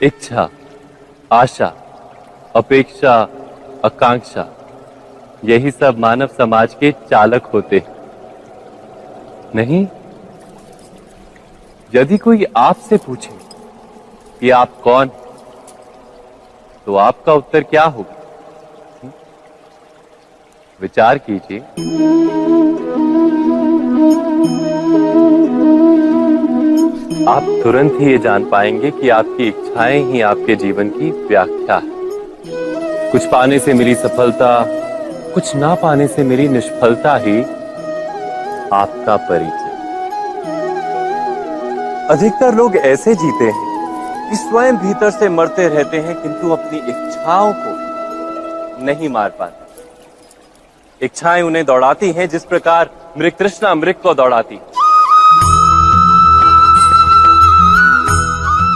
इच्छा, आशा, अपेक्षा, आकांक्षा, यही सब मानव समाज के चालक होते हैं। नहीं, यदि कोई आपसे पूछे कि आप कौन, तो आपका उत्तर क्या होगा? विचार कीजिए। आप तुरंत ही ये जान पाएंगे कि आपकी इच्छाएं ही आपके जीवन की व्याख्या है। कुछ पाने से मिली सफलता, कुछ ना पाने से मिली निष्फलता ही आपका परिचय। अधिकतर लोग ऐसे जीते हैं कि स्वयं भीतर से मरते रहते हैं, किंतु अपनी इच्छाओं को नहीं मार पाते। इच्छाएं उन्हें दौड़ाती हैं जिस प्रकार मृग तृष्णा मृग को दौड़ाती।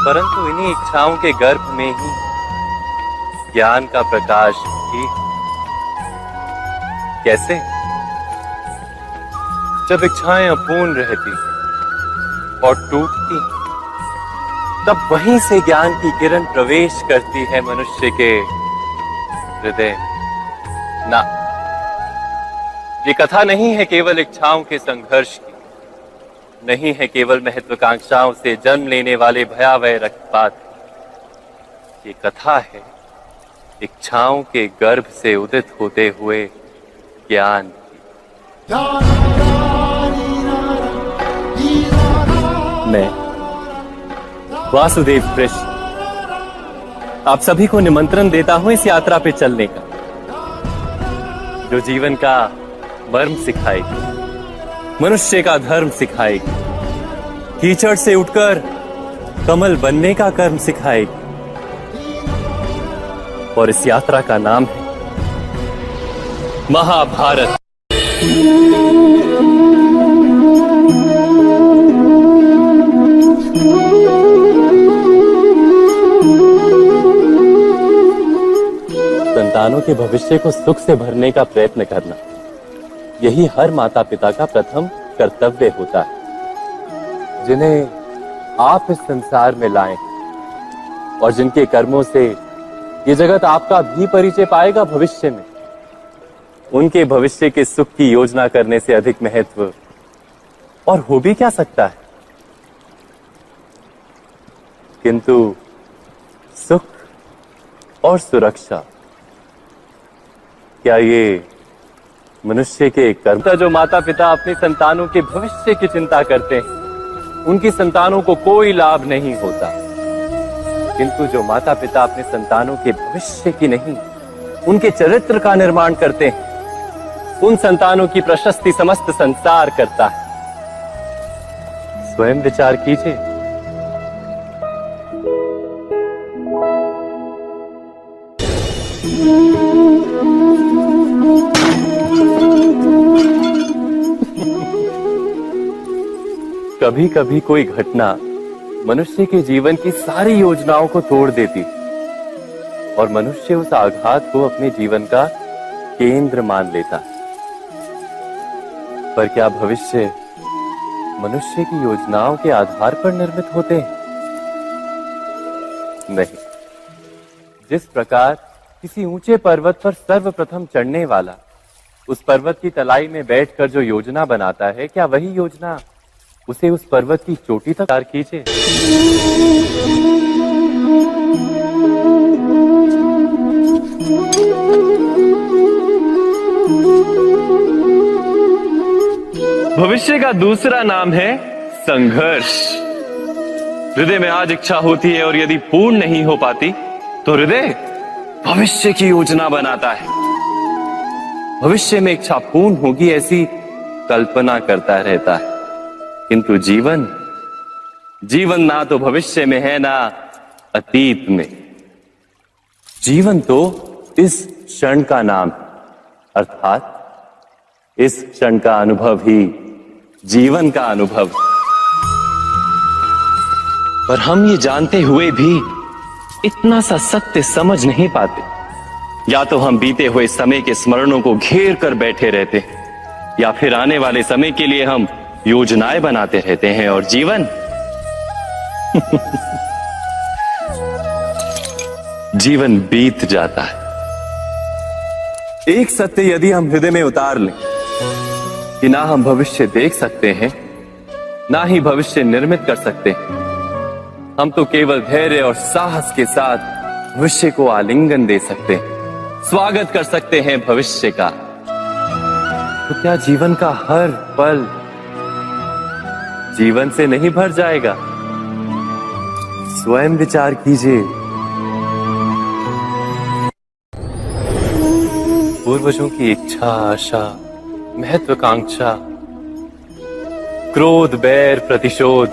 परंतु इन्हीं इच्छाओं के गर्भ में ही ज्ञान का प्रकाश भी। कैसे? जब इच्छाएं अपूर्ण रहती और टूटती, तब वहीं से ज्ञान की किरण प्रवेश करती है मनुष्य के हृदय। ना, ये कथा नहीं है केवल इच्छाओं के संघर्ष की, नहीं है केवल महत्वाकांक्षाओं से जन्म लेने वाले भयावह रक्तपात। ये कथा है इच्छाओं के गर्भ से उदित होते हुए ज्ञान की। मैं वासुदेव कृष्ण आप सभी को निमंत्रण देता हूं इस यात्रा पे चलने का, जो जीवन का मर्म सिखाएगी, मनुष्य का धर्म सिखाएगी, कीचड़ से उठकर कमल बनने का कर्म सिखाएगी। और इस यात्रा का नाम है महाभारत। संतानों के भविष्य को सुख से भरने का प्रयत्न करना, यही हर माता पिता का प्रथम कर्तव्य होता है, जिन्हें आप इस संसार में लाएं और जिनके कर्मों से ये जगत आपका भी परिचय पाएगा भविष्य में। उनके भविष्य के सुख की योजना करने से अधिक महत्व और हो भी क्या सकता है। किंतु सुख और सुरक्षा, क्या ये मनुष्य के कर्म? जो माता पिता अपने संतानों के भविष्य की चिंता करते हैं, उनकी संतानों को कोई लाभ नहीं होता। किंतु जो माता पिता अपने संतानों के भविष्य की नहीं, उनके चरित्र का निर्माण करते हैं, उन संतानों की प्रशस्ति समस्त संसार करता है। स्वयं विचार कीजिए। कभी कभी कोई घटना मनुष्य के जीवन की सारी योजनाओं को तोड़ देती और मनुष्य उस आघात को अपने जीवन का केंद्र मान लेता। पर क्या भविष्य मनुष्य की योजनाओं के आधार पर निर्मित होते हैं? नहीं। जिस प्रकार किसी ऊंचे पर्वत पर सर्वप्रथम चढ़ने वाला उस पर्वत की तलाई में बैठकर जो योजना बनाता है, क्या वही योजना उसे उस पर्वत की चोटी तक पार कीजिए। भविष्य का दूसरा नाम है संघर्ष। हृदय में आज इच्छा होती है और यदि पूर्ण नहीं हो पाती तो हृदय भविष्य की योजना बनाता है। भविष्य में इच्छा पूर्ण होगी ऐसी कल्पना करता रहता है, किंतु जीवन ना तो भविष्य में है ना अतीत में। जीवन तो इस क्षण का नाम, अर्थात इस क्षण का अनुभव ही जीवन का अनुभव। पर हम ये जानते हुए भी इतना सा सत्य समझ नहीं पाते। या तो हम बीते हुए समय के स्मरणों को घेर कर बैठे रहते हैं, या फिर आने वाले समय के लिए हम योजनाएं बनाते रहते हैं। और जीवन जीवन बीत जाता है। एक सत्य यदि हम हृदय में उतार लें कि ना हम भविष्य देख सकते हैं, ना ही भविष्य निर्मित कर सकते हैं, हम तो केवल धैर्य और साहस के साथ भविष्य को आलिंगन दे सकते हैं, स्वागत कर सकते हैं भविष्य का। तो क्या जीवन का हर पल जीवन से नहीं भर जाएगा? स्वयं विचार कीजिए। पूर्वजों की इच्छा, आशा, महत्वाकांक्षा, क्रोध, बैर, प्रतिशोध,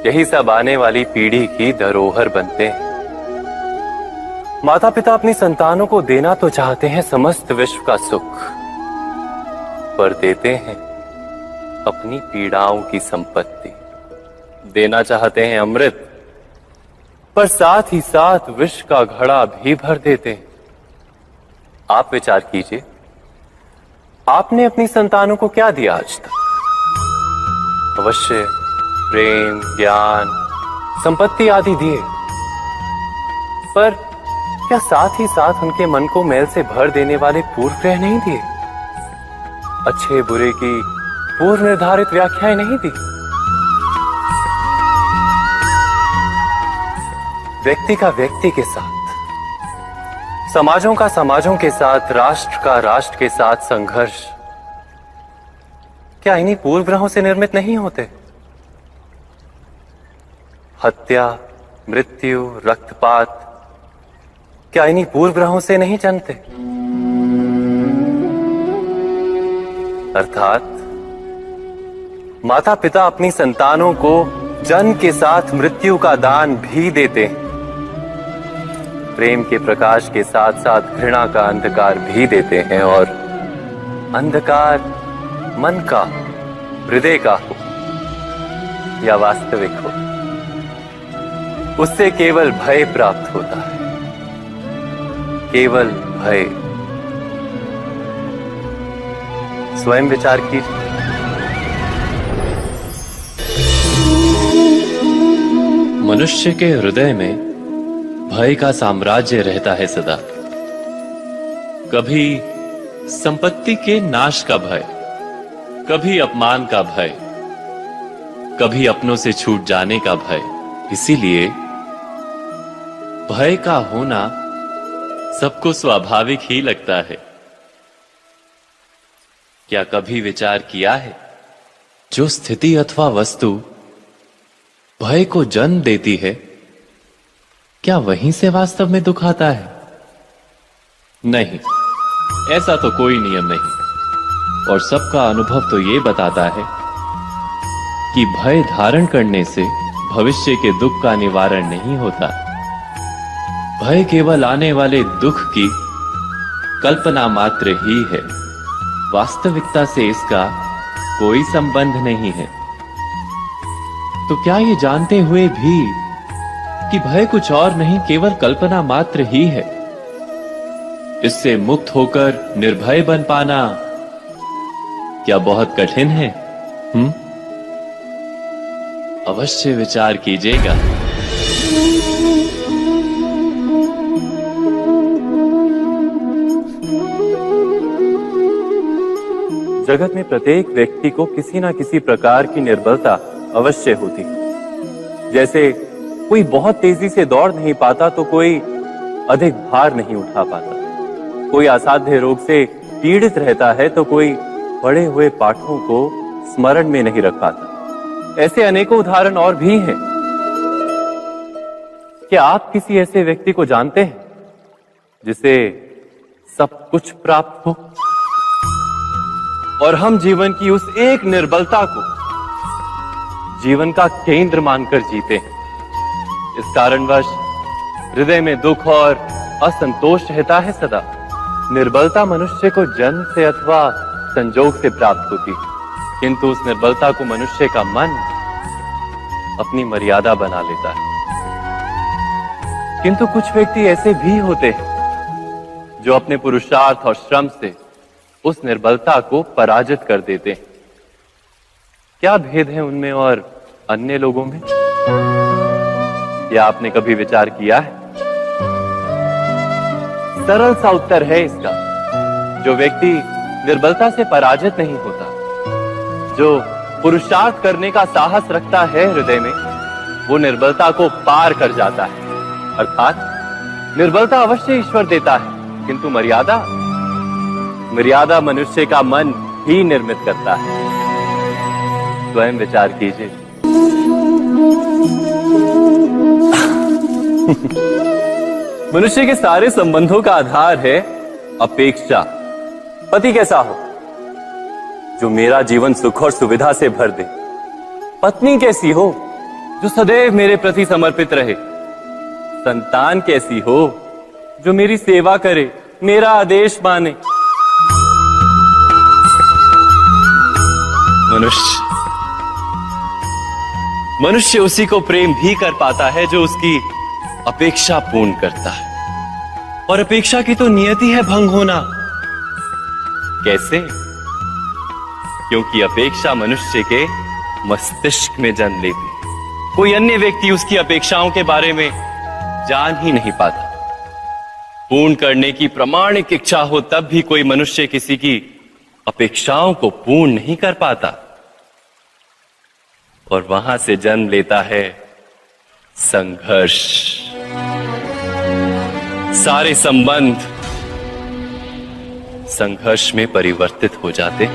यही सब आने वाली पीढ़ी की धरोहर बनते हैं। माता पिता अपनी संतानों को देना तो चाहते हैं समस्त विश्व का सुख, पर देते हैं अपनी पीड़ाओं की संपत्ति। देना चाहते हैं अमृत, पर साथ ही साथ विष का घड़ा भी भर देते हैं। आप विचार कीजिए, आपने अपनी संतानों को क्या दिया आज तक? अवश्य प्रेम, ज्ञान, संपत्ति आदि दिए, पर क्या साथ ही साथ उनके मन को मैल से भर देने वाले पूर्व ग्रह नहीं दिए? अच्छे बुरे की पूर्व निर्धारित व्याख्याएं नहीं दी? व्यक्ति का व्यक्ति के साथ, समाजों का समाजों के साथ, राष्ट्र का राष्ट्र के साथ संघर्ष क्या इन्हीं पूर्व ग्रहों से निर्मित नहीं होते? हत्या, मृत्यु, रक्तपात क्या इन्हीं पूर्व ग्रहों से नहीं जन्मते? अर्थात माता पिता अपनी संतानों को जन्म के साथ मृत्यु का दान भी देते हैं। प्रेम के प्रकाश के साथ साथ घृणा का अंधकार भी देते हैं, और अंधकार मन का, हृदय का हो या वास्तविक हो, उससे केवल भय प्राप्त होता है, केवल भय। स्वयं विचार कीजिए। मनुष्य के हृदय में भय का साम्राज्य रहता है सदा। कभी संपत्ति के नाश का भय, कभी अपमान का भय, कभी अपनों से छूट जाने का भय। इसीलिए भय का होना सबको स्वाभाविक ही लगता है। क्या कभी विचार किया है, जो स्थिति अथवा वस्तु भय को जन्म देती है, क्या वहीं से वास्तव में दुख आता है? नहीं, ऐसा तो कोई नियम नहीं। और सबका अनुभव तो ये बताता है कि भय धारण करने से भविष्य के दुख का निवारण नहीं होता। भय केवल आने वाले दुख की कल्पना मात्र ही है, वास्तविकता से इसका कोई संबंध नहीं है। तो क्या ये जानते हुए भी कि भय कुछ और नहीं, केवल कल्पना मात्र ही है, इससे मुक्त होकर निर्भय बन पाना क्या बहुत कठिन है? अवश्य विचार कीजिएगा। जगत में प्रत्येक व्यक्ति को किसी ना किसी प्रकार की निर्बलता अवश्य होती है। जैसे कोई बहुत तेजी से दौड़ नहीं पाता तो कोई अधिक भार नहीं उठा पाता, कोई असाध्य रोग से पीड़ित रहता है तो कोई पढ़े हुए पाठों को स्मरण में नहीं रख पाता। ऐसे अनेकों उदाहरण और भी हैं। क्या आप किसी ऐसे व्यक्ति को जानते हैं जिसे सब कुछ प्राप्त हो और हम जीवन की उस एक निर्बलता को जीवन का केंद्र मानकर जीते हैं? इस कारणवश हृदय में दुख और असंतोष रहता है सदा। निर्बलता मनुष्य को जन्म से अथवा संजोग से प्राप्त होती है, किंतु उस निर्बलता को मनुष्य का मन अपनी मर्यादा बना लेता है। किंतु कुछ व्यक्ति ऐसे भी होते हैं जो अपने पुरुषार्थ और श्रम से उस निर्बलता को पराजित कर देते हैं। क्या भेद है उनमें और अन्य लोगों में? क्या आपने कभी विचार किया है? सरल सा उत्तर है इसका। जो व्यक्ति निर्बलता से पराजित नहीं होता, जो पुरुषार्थ करने का साहस रखता है हृदय में, वो निर्बलता को पार कर जाता है। अर्थात निर्बलता अवश्य ईश्वर देता है, किंतु मर्यादा मनुष्य का मन ही निर्मित करता है। स्वयं विचार कीजिए। मनुष्य के सारे संबंधों का आधार है अपेक्षा। पति कैसा हो जो मेरा जीवन सुख और सुविधा से भर दे? पत्नी कैसी हो जो सदैव मेरे प्रति समर्पित रहे? संतान कैसी हो जो मेरी सेवा करे, मेरा आदेश माने? मनुष्य उसी को प्रेम भी कर पाता है जो उसकी अपेक्षा पूर्ण करता है। और अपेक्षा की तो नियति है भंग होना। कैसे? क्योंकि अपेक्षा मनुष्य के मस्तिष्क में जन्म लेती है। कोई अन्य व्यक्ति उसकी अपेक्षाओं के बारे में जान ही नहीं पाता। पूर्ण करने की प्रामाणिक इच्छा हो तब भी कोई मनुष्य किसी की अपेक्षाओं को पूर्ण नहीं कर पाता, और वहां से जन्म लेता है संघर्ष। सारे संबंध संघर्ष में परिवर्तित हो जाते।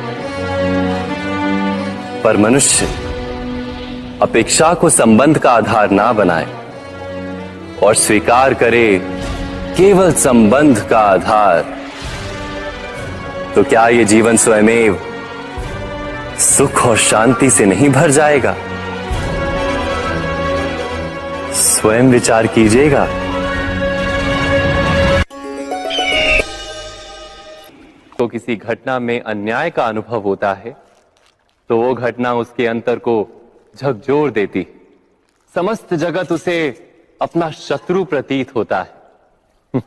पर मनुष्य अपेक्षा को संबंध का आधार ना बनाए और स्वीकार करे केवल संबंध का आधार, तो क्या ये जीवन स्वयमेव सुख और शांति से नहीं भर जाएगा? स्वयं विचार कीजिएगा। तो किसी घटना में अन्याय का अनुभव होता है तो वो घटना उसके अंतर को झकझोर देती। समस्त जगत उसे अपना शत्रु प्रतीत होता है।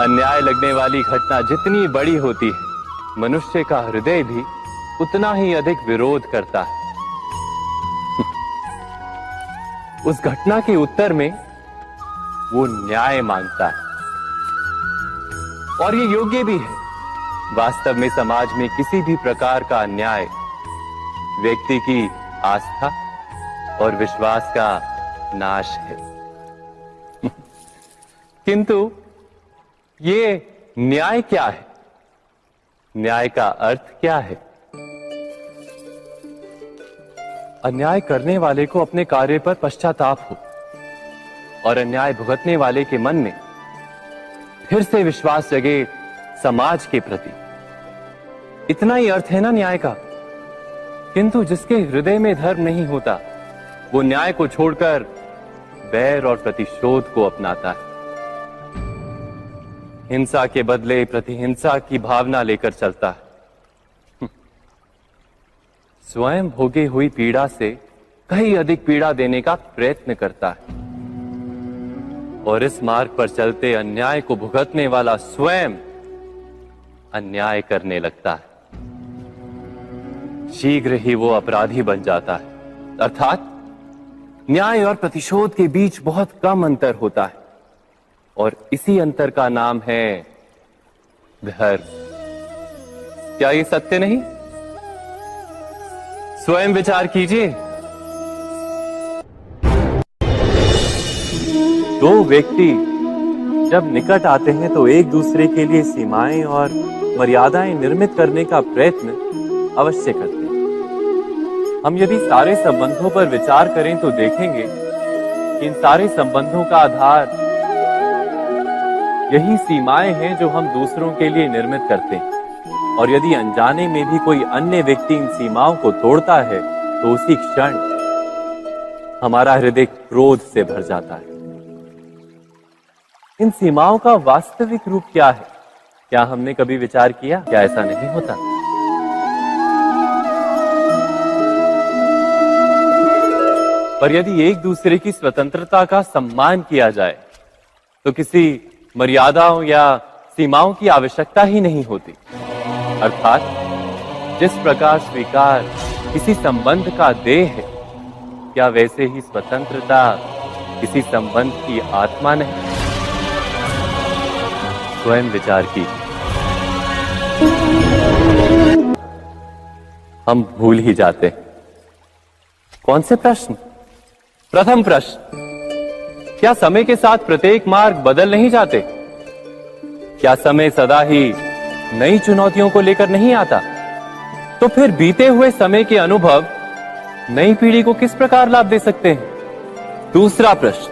अन्याय लगने वाली घटना जितनी बड़ी होती है, मनुष्य का हृदय भी उतना ही अधिक विरोध करता है। उस घटना के उत्तर में वो न्याय मांगता है, और ये योग्य भी है। वास्तव में समाज में किसी भी प्रकार का अन्याय व्यक्ति की आस्था और विश्वास का नाश है। किंतु ये न्याय क्या है? न्याय का अर्थ क्या है? अन्याय करने वाले को अपने कार्य पर पश्चाताप हो और अन्याय भुगतने वाले के मन में फिर से विश्वास जगे समाज के प्रति। इतना ही अर्थ है ना न्याय का। किंतु जिसके हृदय में धर्म नहीं होता, वो न्याय को छोड़कर बैर और प्रतिशोध को अपनाता है। हिंसा के बदले प्रतिहिंसा की भावना लेकर चलता है। स्वयं भोगी हुई पीड़ा से कहीं अधिक पीड़ा देने का प्रयत्न करता है, और इस मार्ग पर चलते अन्याय को भुगतने वाला स्वयं अन्याय करने लगता है। शीघ्र ही वो अपराधी बन जाता है। अर्थात न्याय और प्रतिशोध के बीच बहुत कम अंतर होता है, और इसी अंतर का नाम है धर्म। क्या ये सत्य नहीं? स्वयं विचार कीजिए। दो व्यक्ति जब निकट आते हैं तो एक दूसरे के लिए सीमाएं और मर्यादाएं निर्मित करने का प्रयत्न अवश्य करते हैं। हम यदि सारे संबंधों पर विचार करें तो देखेंगे कि इन सारे संबंधों का आधार यही सीमाएं हैं जो हम दूसरों के लिए निर्मित करते हैं। और यदि अनजाने में भी कोई अन्य व्यक्ति इन सीमाओं को तोड़ता है तो उसी क्षण हमारा हृदय क्रोध से भर जाता है। इन सीमाओं का वास्तविक रूप क्या है? क्या हमने कभी विचार किया? क्या ऐसा नहीं होता? पर यदि एक दूसरे की स्वतंत्रता का सम्मान किया जाए तो किसी मर्यादाओं या सीमाओं की आवश्यकता ही नहीं होती। अर्थात जिस प्रकार स्वीकार किसी संबंध का देह है, क्या वैसे ही स्वतंत्रता किसी संबंध की आत्मा नहीं? स्वयं विचार की। हम भूल ही जाते हैं। कौन से प्रश्न? प्रथम प्रश्न, क्या समय के साथ प्रत्येक मार्ग बदल नहीं जाते? क्या समय सदा ही नई चुनौतियों को लेकर नहीं आता? तो फिर बीते हुए समय के अनुभव नई पीढ़ी को किस प्रकार लाभ दे सकते हैं? दूसरा प्रश्न,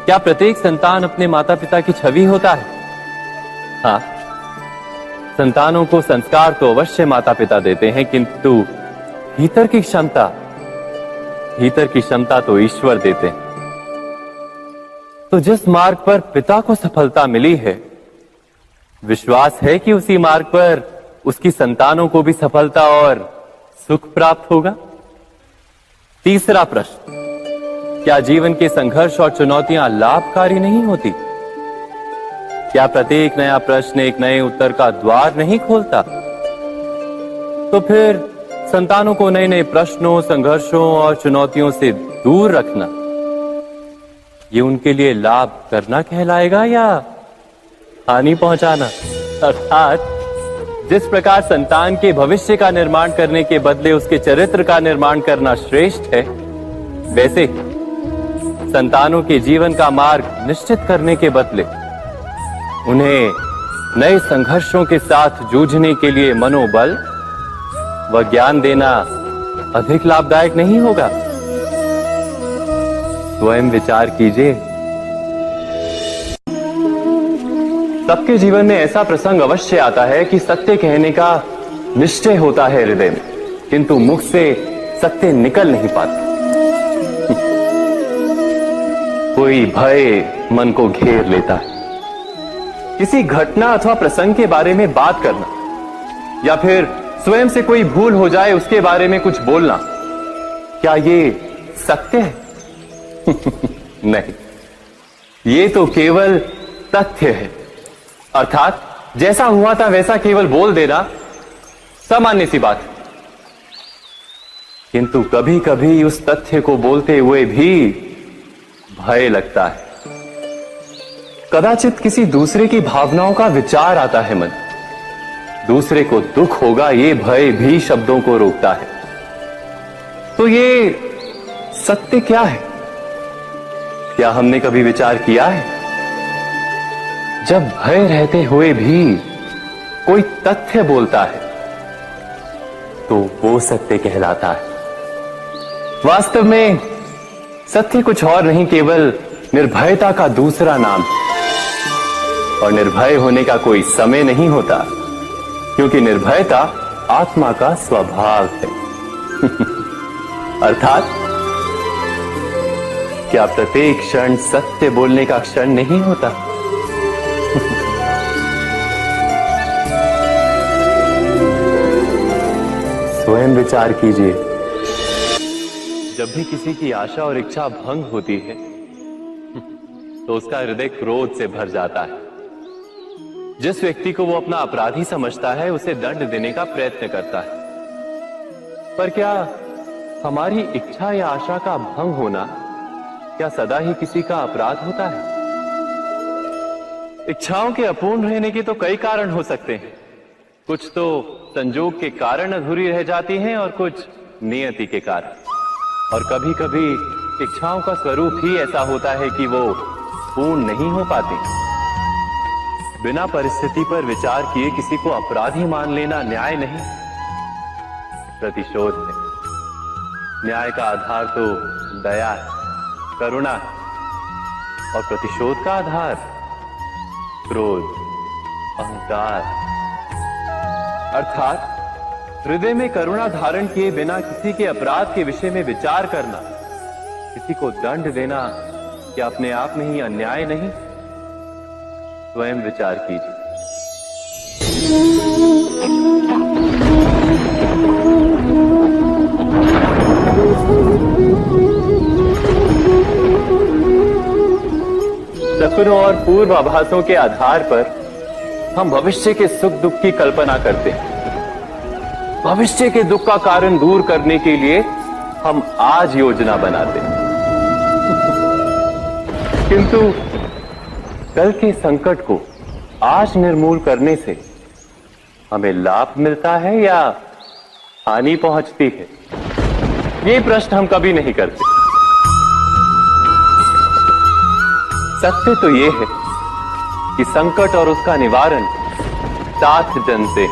क्या प्रत्येक संतान अपने माता पिता की छवि होता है? हाँ, संतानों को संस्कार तो अवश्य माता पिता देते हैं, किंतु भीतर की क्षमता तो ईश्वर देते हैं। तो जिस मार्ग पर पिता को सफलता मिली है, विश्वास है कि उसी मार्ग पर उसकी संतानों को भी सफलता और सुख प्राप्त होगा। तीसरा प्रश्न, क्या जीवन के संघर्ष और चुनौतियां लाभकारी नहीं होती? क्या प्रत्येक नया प्रश्न एक नए उत्तर का द्वार नहीं खोलता? तो फिर संतानों को नए नए प्रश्नों, संघर्षों और चुनौतियों से दूर रखना, ये उनके लिए लाभ करना कहलाएगा या हानि पहुंचाना? अर्थात जिस प्रकार संतान के भविष्य का निर्माण करने के बदले उसके चरित्र का निर्माण करना श्रेष्ठ है, वैसे संतानों के जीवन का मार्ग निश्चित करने के बदले उन्हें नए संघर्षों के साथ जूझने के लिए मनोबल व ज्ञान देना अधिक लाभदायक नहीं होगा? स्वयं विचार कीजिए। सबके जीवन में ऐसा प्रसंग अवश्य आता है कि सत्य कहने का निश्चय होता है हृदय में, किंतु मुख से सत्य निकल नहीं पाता। कोई भय मन को घेर लेता है। किसी घटना अथवा प्रसंग के बारे में बात करना या फिर स्वयं से कोई भूल हो जाए उसके बारे में कुछ बोलना, क्या ये सत्य है? नहीं, ये तो केवल तथ्य है। अर्थात जैसा हुआ था वैसा केवल बोल देना सामान्य सी बात है। किंतु कभी कभी उस तथ्य को बोलते हुए भी भय लगता है। कदाचित किसी दूसरे की भावनाओं का विचार आता है मन, दूसरे को दुख होगा ये भय भी शब्दों को रोकता है। तो ये सत्य क्या है? क्या हमने कभी विचार किया है? जब भय रहते हुए भी कोई तथ्य बोलता है तो वो सत्य कहलाता है। वास्तव में सत्य कुछ और नहीं, केवल निर्भयता का दूसरा नाम है। और निर्भय होने का कोई समय नहीं होता, क्योंकि निर्भयता आत्मा का स्वभाव है। अर्थात क्या प्रत्येक क्षण सत्य बोलने का क्षण नहीं होता? स्वयं विचार कीजिए। जब भी किसी की आशा और इच्छा भंग होती है तो उसका हृदय क्रोध से भर जाता है। जिस व्यक्ति को वो अपना अपराधी समझता है उसे दंड देने का प्रयत्न करता है। पर क्या हमारी इच्छा या आशा का भंग होना क्या सदा ही किसी का अपराध होता है? इच्छाओं के अपूर्ण रहने के तो कई कारण हो सकते हैं। कुछ तो संजोग के कारण अधूरी रह जाती हैं और कुछ नियति के कारण। और कभी कभी इच्छाओं का स्वरूप ही ऐसा होता है कि वो पूर्ण नहीं हो पाती। बिना परिस्थिति पर विचार किए किसी को अपराधी मान लेना न्याय नहीं, प्रतिशोध है। न्याय का आधार तो दया है, करुणा है, और प्रतिशोध का आधार क्रोध, अहंकार। अर्थात हृदय में करुणा धारण किए बिना किसी के अपराध के विषय में विचार करना, किसी को दंड देना, क्या अपने आप में ही अन्याय नहीं? स्वयं विचार कीजिए। सपनों और पूर्वाभासों के आधार पर हम भविष्य के सुख दुख की कल्पना करते हैं। भविष्य के दुख का कारण दूर करने के लिए हम आज योजना बनाते, किंतु कल के संकट को आज निर्मूल करने से हमें लाभ मिलता है या हानि पहुंचती है, ये प्रश्न हम कभी नहीं करते। सत्य तो ये है कि संकट और उसका निवारण साथ जन से,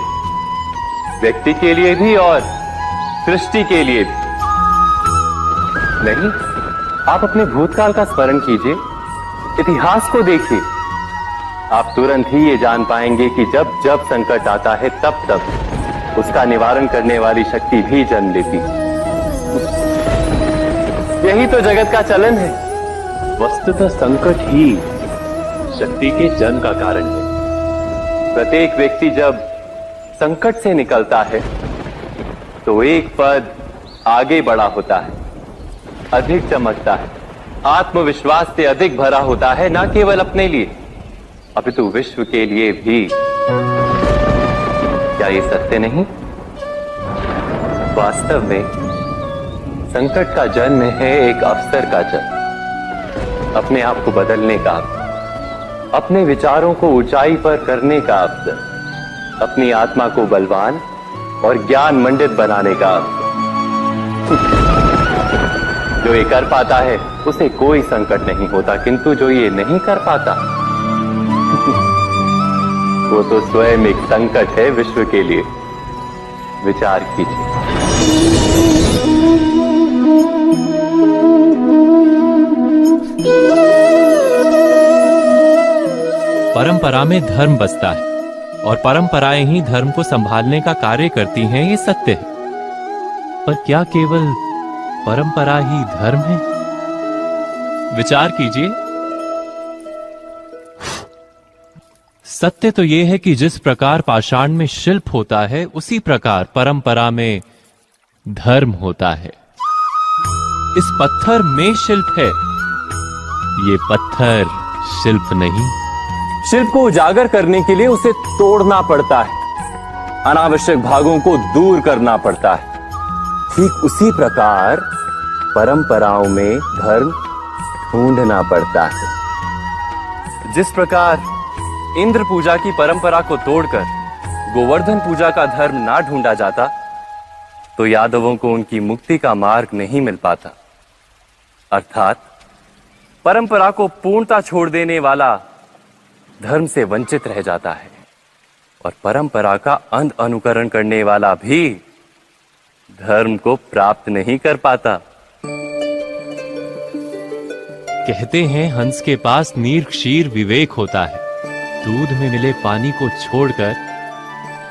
व्यक्ति के लिए भी और सृष्टि के लिए भी। नहीं, आप अपने भूतकाल का स्मरण कीजिए, इतिहास को देखिए, आप तुरंत ही ये जान पाएंगे कि जब जब संकट आता है तब तब उसका निवारण करने वाली शक्ति भी जन्म लेती। यही तो जगत का चलन है। वस्तुतः संकट ही शक्ति के जन्म का कारण है। प्रत्येक व्यक्ति जब संकट से निकलता है तो एक पद आगे बढ़ा होता है, अधिक चमकता है, आत्मविश्वास से अधिक भरा होता है, न केवल अपने लिए अपितु विश्व के लिए भी। क्या ये सत्य नहीं? वास्तव में संकट का जन्म है एक अवसर का जन्म, अपने आप को बदलने का, अपने विचारों को ऊंचाई पर करने का अवसर, अपनी आत्मा को बलवान और ज्ञान मंडित बनाने का अवसर। जो ये कर पाता है उसे कोई संकट नहीं होता, किंतु जो ये नहीं कर पाता वो तो स्वयं एक संकट है विश्व के लिए। विचार कीजिए। परंपरा में धर्म बसता है और परंपराएं ही धर्म को संभालने का कार्य करती हैं, ये सत्य है। पर क्या केवल परंपरा ही धर्म है? विचार कीजिए। सत्य तो यह है कि जिस प्रकार पाषाण में शिल्प होता है, उसी प्रकार परंपरा में धर्म होता है। इस पत्थर में शिल्प है, ये पत्थर शिल्प नहीं। शिल्प को उजागर करने के लिए उसे तोड़ना पड़ता है, अनावश्यक भागों को दूर करना पड़ता है। ठीक उसी प्रकार परंपराओं में धर्म ढूंढना पड़ता है। जिस प्रकार इंद्र पूजा की परंपरा को तोड़कर गोवर्धन पूजा का धर्म ना ढूंढा जाता, तो यादवों को उनकी मुक्ति का मार्ग नहीं मिल पाता। अर्थात परंपरा को पूर्णता छोड़ देने वाला धर्म से वंचित रह जाता है और परंपरा का अंध अनुकरण करने वाला भी धर्म को प्राप्त नहीं कर पाता। कहते हैं हंस के पास नीर क्षीर विवेक होता है। दूध में मिले पानी को छोड़कर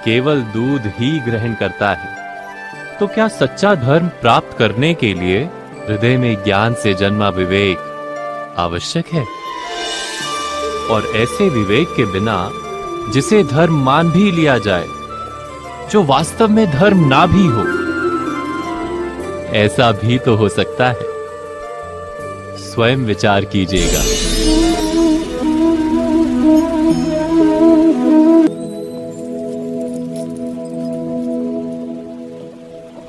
केवल दूध ही ग्रहण करता है। तो क्या सच्चा धर्म प्राप्त करने के लिए हृदय में ज्ञान से जन्मा विवेक आवश्यक है? और ऐसे विवेक के बिना जिसे धर्म मान भी लिया जाए, जो वास्तव में धर्म ना भी हो, ऐसा भी तो हो सकता है। स्वयं विचार कीजिएगा।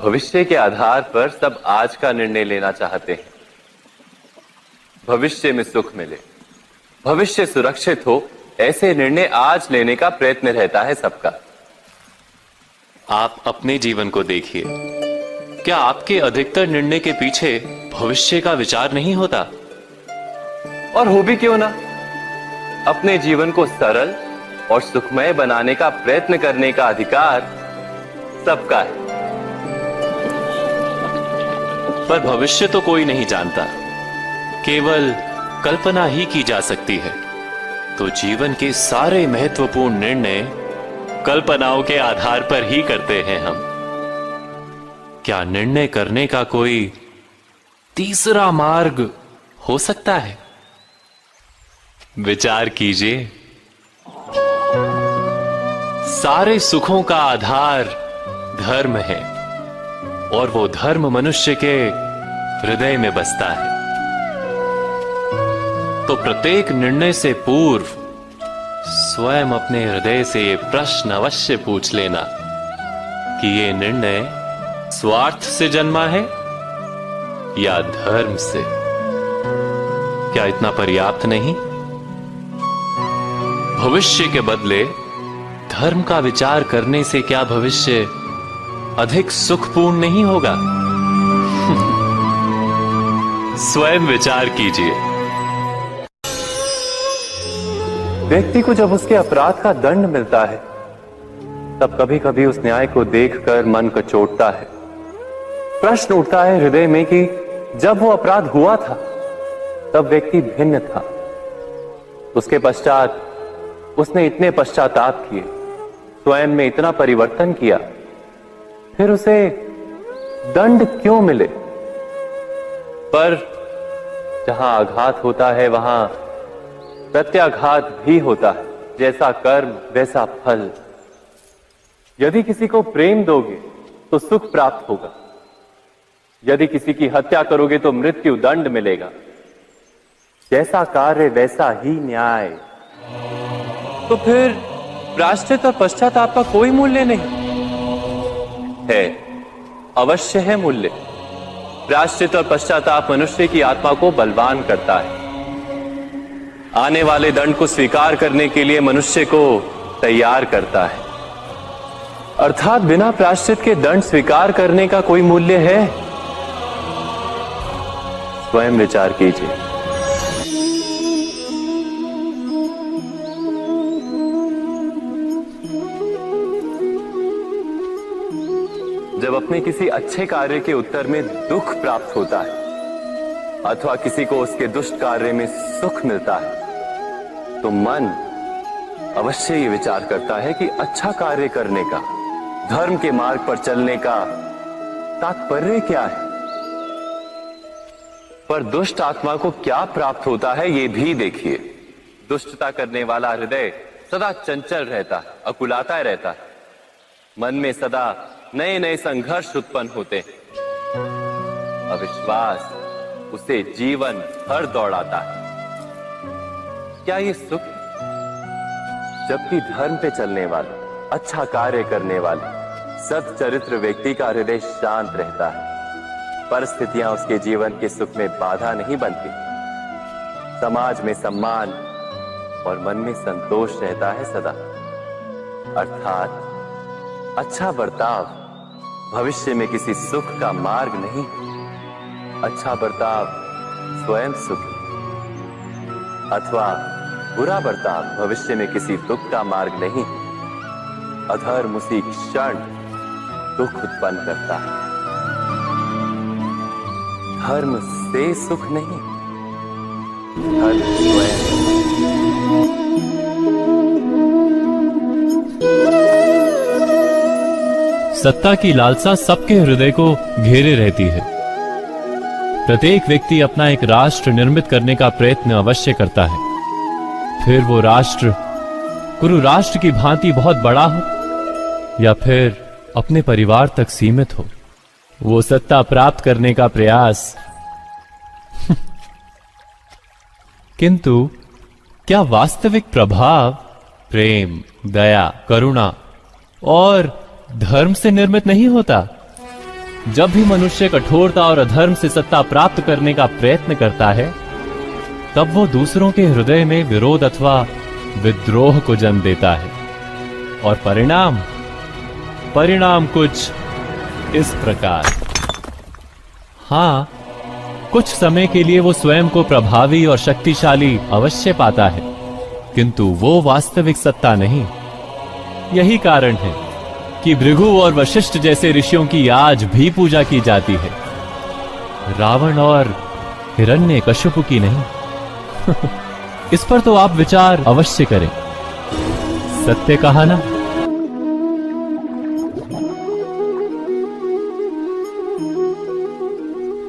भविष्य के आधार पर सब आज का निर्णय लेना चाहते हैं। भविष्य में सुख मिले, भविष्य सुरक्षित हो, ऐसे निर्णय आज लेने का प्रयत्न रहता है सबका। आप अपने जीवन को देखिए, क्या आपके अधिकतर निर्णय के पीछे भविष्य का विचार नहीं होता? और हो भी क्यों ना, अपने जीवन को सरल और सुखमय बनाने का प्रयत्न करने का अधिकार सबका है। पर भविष्य तो कोई नहीं जानता, केवल कल्पना ही की जा सकती है। तो जीवन के सारे महत्वपूर्ण निर्णय कल्पनाओं के आधार पर ही करते हैं हम। क्या निर्णय करने का कोई तीसरा मार्ग हो सकता है? विचार कीजिए। सारे सुखों का आधार धर्म है और वो धर्म मनुष्य के हृदय में बसता है। तो प्रत्येक निर्णय से पूर्व स्वयं अपने हृदय से ये प्रश्न अवश्य पूछ लेना कि ये निर्णय स्वार्थ से जन्मा है या धर्म से? क्या इतना पर्याप्त नहीं? भविष्य के बदले धर्म का विचार करने से क्या भविष्य अधिक सुखपूर्ण नहीं होगा? स्वयं विचार कीजिए। व्यक्ति को जब उसके अपराध का दंड मिलता है, तब कभी कभी उस न्याय को देखकर मन कचोटता है। प्रश्न उठता है हृदय में कि जब वो अपराध हुआ था, तब व्यक्ति भिन्न था। उसके पश्चात उसने इतने पश्चाताप किए, स्वयं में इतना परिवर्तन किया, फिर उसे दंड क्यों मिले? पर जहां आघात होता है, वहां प्रत्याघात भी होता है। जैसा कर्म वैसा फल। यदि किसी को प्रेम दोगे तो सुख प्राप्त होगा, यदि किसी की हत्या करोगे तो मृत्यु दंड मिलेगा। जैसा कार्य वैसा ही न्याय। तो फिर प्रायश्चित और पश्चाताप का कोई मूल्य नहीं है? अवश्य है मूल्य। प्रायश्चित और पश्चाताप मनुष्य की आत्मा को बलवान करता है। आने वाले दंड को स्वीकार करने के लिए मनुष्य को तैयार करता है। अर्थात बिना प्रायश्चित के दंड स्वीकार करने का कोई मूल्य है? स्वयं विचार कीजिए। जब अपने किसी अच्छे कार्य के उत्तर में दुख प्राप्त होता है, अथवा किसी को उसके दुष्ट कार्य में सुख मिलता है, तो मन अवश्य ये विचार करता है कि अच्छा कार्य करने का, धर्म के मार्ग पर चलने का तात्पर्य क्या है। पर दुष्ट आत्मा को क्या प्राप्त होता है, ये भी देखिए। दुष्टता करने वाला हृदय सदा चंचल रहता है, अकुलाता रहता है। मन में सदा नए नए संघर्ष उत्पन्न होते हैं। अविश्वास उसे जीवन भर दौड़ाता है। क्या ये सुख? जबकि धर्म पे चलने वाले, अच्छा कार्य करने वाले, सच्चरित्र व्यक्ति का हृदय शांत रहता है। परिस्थितियां उसके जीवन के सुख में बाधा नहीं बनती। समाज में सम्मान और मन में संतोष रहता है सदा। अर्थात अच्छा बर्ताव भविष्य में किसी सुख का मार्ग नहीं। अच्छा बर्ताव स्वयं सुख, अथवा बुरा बर्ताव भविष्य में किसी दुख का मार्ग नहीं। अधर्म उसी क्षण दुख उत्पन्न करता है। धर्म से सुख नहीं, धर्म स्वयं। सत्ता की लालसा सबके हृदय को घेरे रहती है। प्रत्येक व्यक्ति अपना एक राष्ट्र निर्मित करने का प्रयत्न अवश्य करता है। फिर वो राष्ट्र कुरु राष्ट्र की भांति बहुत बड़ा हो या फिर अपने परिवार तक सीमित हो, वो सत्ता प्राप्त करने का प्रयास किंतु क्या वास्तविक प्रभाव प्रेम, दया, करुणा और धर्म से निर्मित नहीं होता? जब भी मनुष्य कठोरता और अधर्म से सत्ता प्राप्त करने का प्रयत्न करता है, तब वो दूसरों के हृदय में विरोध अथवा विद्रोह को जन्म देता है। और परिणाम कुछ इस प्रकार। हां, कुछ समय के लिए वो स्वयं को प्रभावी और शक्तिशाली अवश्य पाता है, किंतु वो वास्तविक सत्ता नहीं। यही कारण है कि भृगु और वशिष्ठ जैसे ऋषियों की आज भी पूजा की जाती है, रावण और हिरण्यकश्यप की नहीं। इस पर तो आप विचार अवश्य करें। सत्य कहा ना?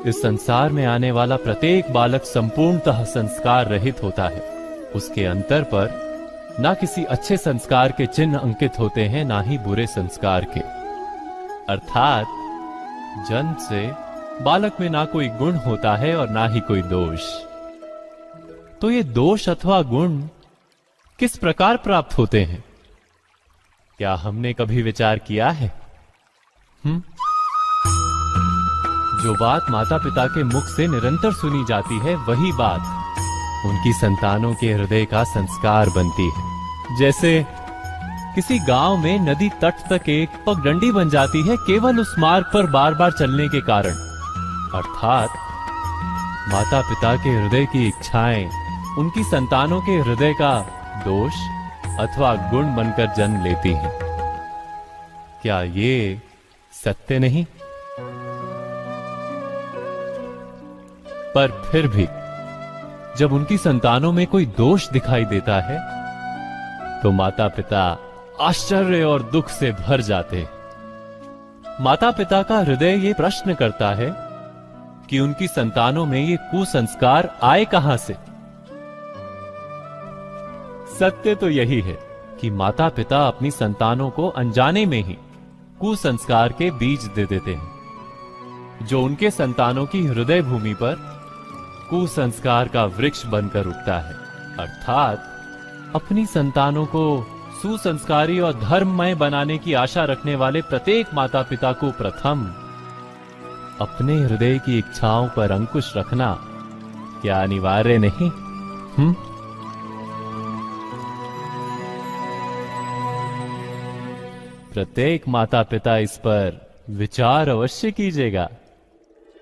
इस संसार में आने वाला प्रत्येक बालक संपूर्णतः संस्कार रहित होता है। उसके अंतर पर ना किसी अच्छे संस्कार के चिन्ह अंकित होते हैं, ना ही बुरे संस्कार के। अर्थात जन्म से बालक में ना कोई गुण होता है और ना ही कोई दोष। तो ये दोष अथवा गुण किस प्रकार प्राप्त होते हैं? क्या हमने कभी विचार किया है? जो बात माता पिता के मुख से निरंतर सुनी जाती है, वही बात उनकी संतानों के हृदय का संस्कार बनती है। जैसे किसी गांव में नदी तट तक एक पगडंडी बन जाती है केवल उस मार्ग पर बार बार चलने के कारण। अर्थात माता पिता के हृदय की इच्छाएं उनकी संतानों के हृदय का दोष अथवा गुण बनकर जन्म लेती हैं। क्या ये सत्य नहीं? पर फिर भी जब उनकी संतानों में कोई दोष दिखाई देता है तो माता पिता आश्चर्य और दुख से भर जाते हैं। माता पिता का हृदय ये प्रश्न करता है कि उनकी संतानों में ये कुसंस्कार आए कहां से। सत्य तो यही है कि माता पिता अपनी संतानों को अनजाने में ही कुसंस्कार के बीज दे देते हैं, जो उनके संतानों की हृदय भूमि पर कुसंस्कार का वृक्ष बनकर उगता है। अर्थात अपनी संतानों को सुसंस्कारी और धर्ममय बनाने की आशा रखने वाले प्रत्येक माता पिता को प्रथम अपने हृदय की इच्छाओं पर अंकुश रखना क्या अनिवार्य नहीं? प्रत्येक माता पिता इस पर विचार अवश्य कीजिएगा।